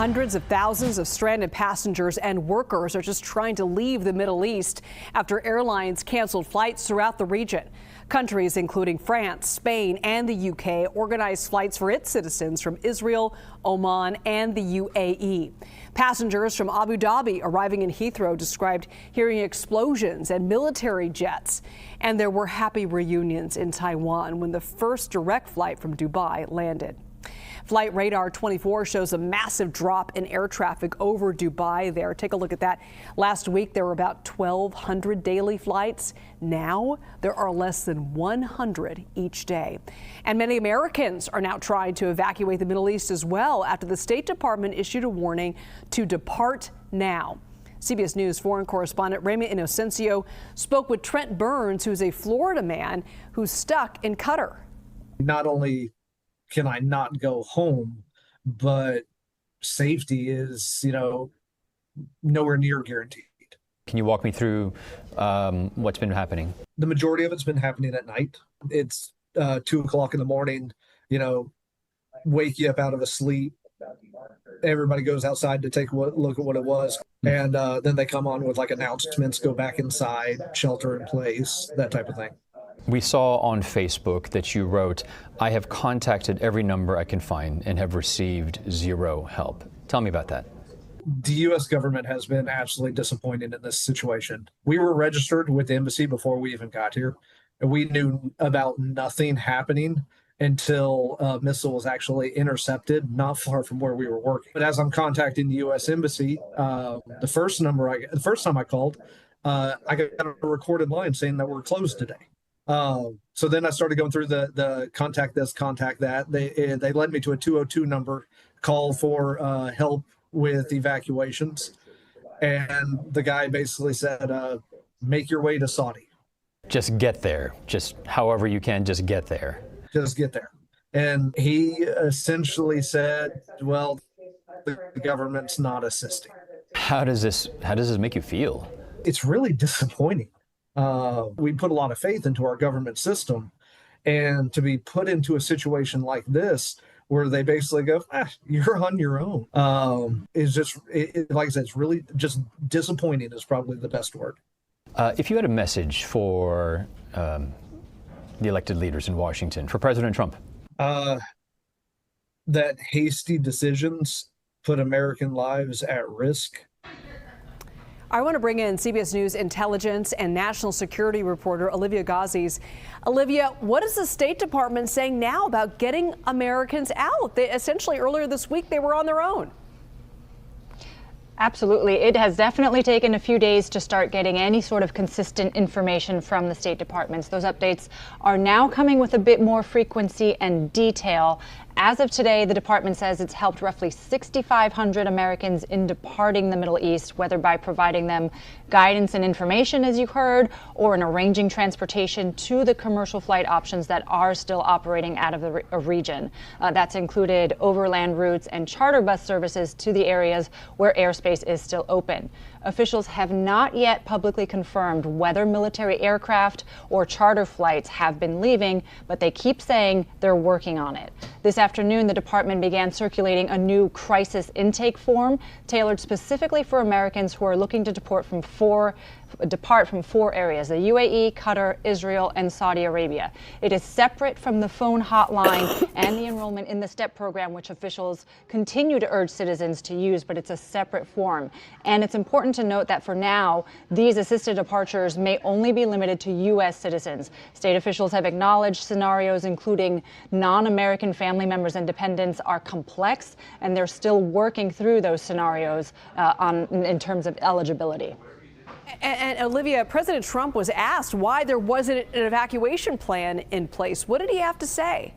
Hundreds of thousands of stranded passengers and workers are just trying to leave the Middle East after airlines canceled flights throughout the region. Countries including France, Spain, and the UK organized flights for its citizens from Israel, Oman, and the UAE. Passengers from Abu Dhabi arriving in Heathrow described hearing explosions and military jets. And there were happy reunions in Taiwan when the first direct flight from Dubai landed. Flight Radar 24 shows a massive drop in air traffic over Dubai there. Take a look at that. Last week, there were about 1,200 daily flights. Now, there are less than 100 each day. And many Americans are now trying to evacuate the Middle East as well after the State Department issued a warning to depart now. CBS News foreign correspondent Ramy Inocencio spoke with Trent Burns, who's a Florida man who's stuck in Qatar. Not only can I not go home, but safety is, nowhere near guaranteed. Can you walk me through what's been happening? The majority of it's been happening at night. It's 2 o'clock in the morning, wake you up out of a sleep. Everybody goes outside to take a look at what it was. And then they come on with announcements, go back inside, shelter in place, that type of thing. We saw on Facebook that you wrote, "I have contacted every number I can find and have received zero help." Tell me about that. The U.S. government has been absolutely disappointing in this situation. We were registered with the embassy before we even got here, and we knew about nothing happening until a missile was actually intercepted not far from where we were working. But as I'm contacting the U.S. embassy, the first time I called, I got a recorded line saying that we're closed today. So then I started going through the contact this, contact that. They led me to a 202 number, call for help with evacuations. And the guy basically said, make your way to Saudi. Just get there. Just however you can, just get there. Just get there. And he essentially said, well, the government's not assisting. How does this make you feel? It's really disappointing. We put a lot of faith into our government system, and to be put into a situation like this where they basically go, you're on your own, is just, like I said, it's really just disappointing is probably the best word. If you had a message for the elected leaders in Washington, for President Trump? That hasty decisions put American lives at risk. I want to bring in CBS News intelligence and national security reporter Olivia Gazis. Olivia, what is the State Department saying now about getting Americans out? Essentially, earlier this week, they were on their own. Absolutely. It has definitely taken a few days to start getting any sort of consistent information from the State Departments. Those updates are now coming with a bit more frequency and detail. As of today, the department says it's helped roughly 6,500 Americans in departing the Middle East, whether by providing them guidance and information, as you heard, or in arranging transportation to the commercial flight options that are still operating out of the region. That's included overland routes and charter bus services to the areas where airspace is still open. Officials have not yet publicly confirmed whether military aircraft or charter flights have been leaving, but they keep saying they're working on it. This afternoon, the department began circulating a new crisis intake form tailored specifically for Americans who are looking to depart from four areas: the UAE, Qatar, Israel, and Saudi Arabia. It is separate from the phone hotline and the enrollment in the STEP program, which officials continue to urge citizens to use, but it's a separate form. And it's important to note that for now, these assisted departures may only be limited to U.S. citizens. State officials have acknowledged scenarios including non-American family members and dependents are complex, and they're still working through those scenarios in terms of eligibility. And Olivia, President Trump was asked why there wasn't an evacuation plan in place. What did he have to say?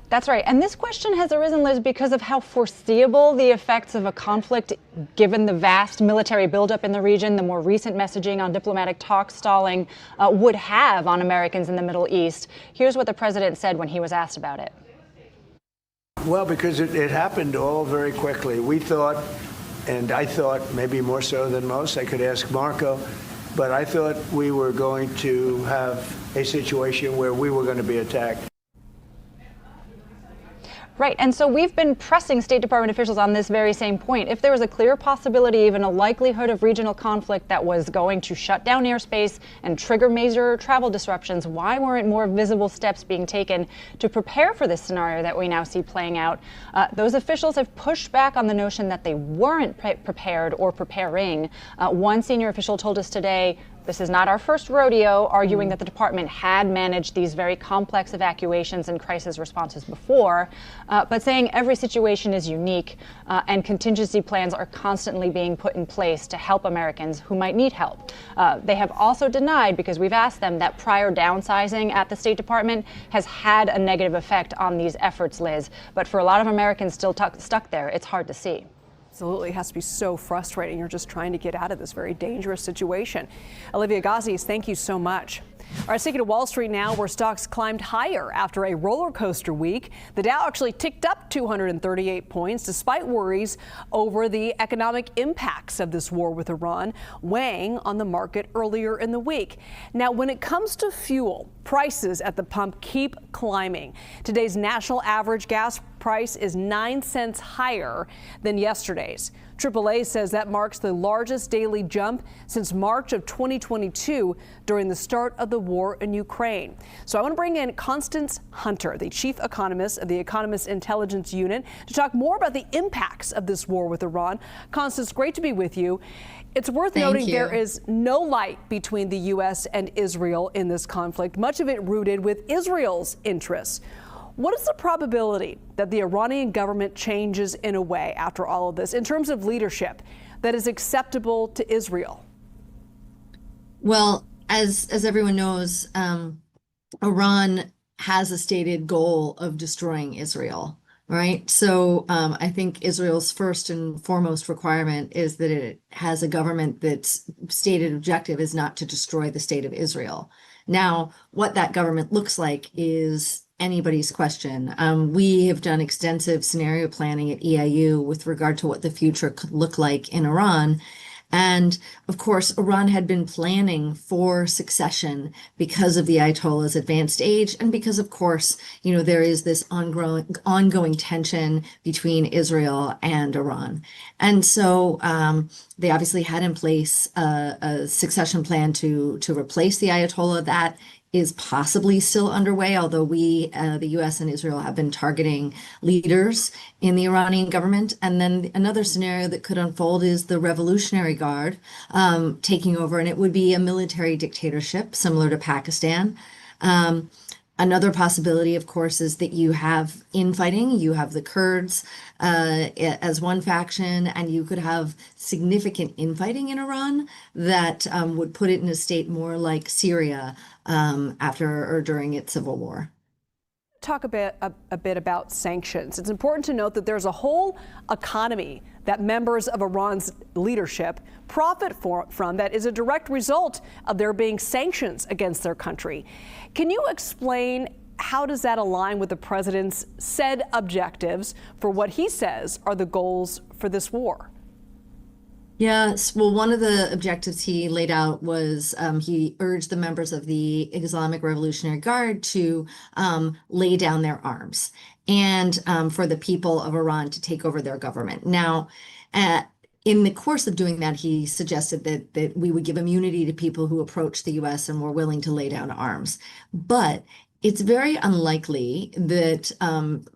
That's right. And this question has arisen, Liz, because of how foreseeable the effects of a conflict, given the vast military buildup in the region, the more recent messaging on diplomatic talk stalling would have on Americans in the Middle East. Here's what the president said when he was asked about it. Well, because it happened all very quickly. We thought, and I thought maybe more so than most, I could ask Marco, but I thought we were going to have a situation where we were going to be attacked. Right. And so we've been pressing State Department officials on this very same point. If there was a clear possibility, even a likelihood of regional conflict that was going to shut down airspace and trigger major travel disruptions, why weren't more visible steps being taken to prepare for this scenario that we now see playing out? Those officials have pushed back on the notion that they weren't prepared or preparing. One senior official told us today, this is not our first rodeo, arguing that the department had managed these very complex evacuations and crisis responses before, but saying every situation is unique and contingency plans are constantly being put in place to help Americans who might need help. They have also denied, because we've asked them, that prior downsizing at the State Department has had a negative effect on these efforts, Liz. But for a lot of Americans still stuck there, it's hard to see. Absolutely. It has to be so frustrating. You're just trying to get out of this very dangerous situation. Olivia Gazis, thank you so much. All right, taking to Wall Street now, where stocks climbed higher after a roller coaster week. The Dow actually ticked up 238 points despite worries over the economic impacts of this war with Iran weighing on the market earlier in the week. Now, when it comes to fuel, prices at the pump keep climbing. Today's national average gas price is 9 cents higher than yesterday's. AAA says that marks the largest daily jump since March of 2022 during the start of the war in Ukraine. So I want to bring in Constance Hunter, the chief economist of the Economist Intelligence Unit, to talk more about the impacts of this war with Iran. Constance, great to be with you. It's worth noting there is no light between the U.S. and Israel in this conflict, much of it rooted with Israel's interests. What is the probability that the Iranian government changes in a way after all of this in terms of leadership that is acceptable to Israel? Well, as everyone knows, Iran has a stated goal of destroying Israel, right? So I think Israel's first and foremost requirement is that it has a government that's stated objective is not to destroy the state of Israel. Now, what that government looks like is anybody's question. We have done extensive scenario planning at EIU with regard to what the future could look like in Iran. And of course, Iran had been planning for succession because of the Ayatollah's advanced age. And because, of course, there is this ongoing tension between Israel and Iran. And so they obviously had in place a succession plan to replace the Ayatollah. That is possibly still underway, although the U.S. and Israel have been targeting leaders in the Iranian government. And then another scenario that could unfold is the Revolutionary Guard taking over, and it would be a military dictatorship similar to Pakistan. Another possibility, of course, is that you have infighting. You have the Kurds as one faction, and you could have significant infighting in Iran that would put it in a state more like Syria after or during its civil war. Talk a bit about sanctions. It's important to note that there's a whole economy that members of Iran's leadership profit from that is a direct result of there being sanctions against their country. Can you explain how does that align with the president's said objectives for what he says are the goals for this war? Yes, well, one of the objectives he laid out was he urged the members of the Islamic Revolutionary Guard to lay down their arms and for the people of Iran to take over their government. Now, in the course of doing that, he suggested that we would give immunity to people who approached the U.S. and were willing to lay down arms. But it's very unlikely that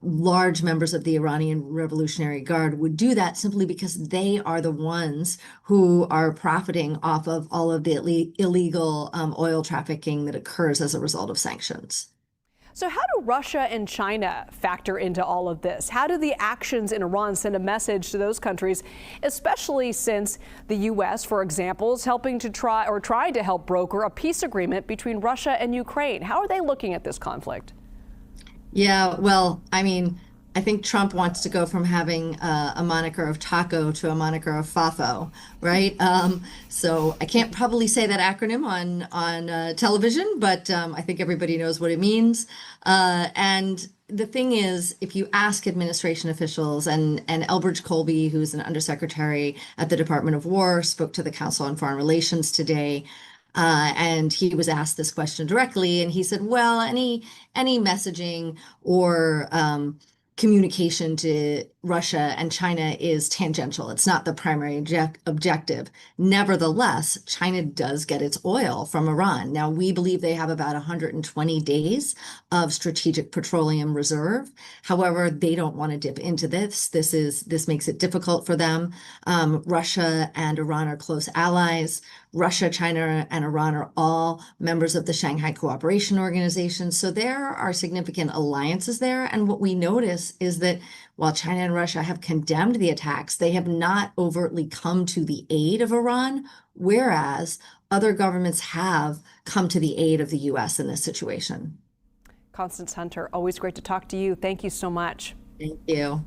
large members of the Iranian Revolutionary Guard would do that simply because they are the ones who are profiting off of all of the illegal oil trafficking that occurs as a result of sanctions. So how do Russia and China factor into all of this? How do the actions in Iran send a message to those countries, especially since the U.S., for example, is trying to help broker a peace agreement between Russia and Ukraine? How are they looking at this conflict? Yeah, well, I mean, I think Trump wants to go from having a moniker of taco to a moniker of FAFO, right? So I can't probably say that acronym on television, but I think everybody knows what it means. And the thing is, if you ask administration officials, and Elbridge Colby, who's an undersecretary at the Department of War, spoke to the Council on Foreign Relations today, and he was asked this question directly, and he said, well, any messaging or communication to Russia and China is tangential. It's not the primary objective. Nevertheless, China does get its oil from Iran. Now, we believe they have about 120 days of strategic petroleum reserve. However, they don't want to dip into this. This makes it difficult for them. Russia and Iran are close allies. Russia, China, and Iran are all members of the Shanghai Cooperation Organization. So there are significant alliances there. And what we notice is that while China and Russia have condemned the attacks, they have not overtly come to the aid of Iran, whereas other governments have come to the aid of the U.S. in this situation. Constance Hunter, always great to talk to you. Thank you so much. Thank you.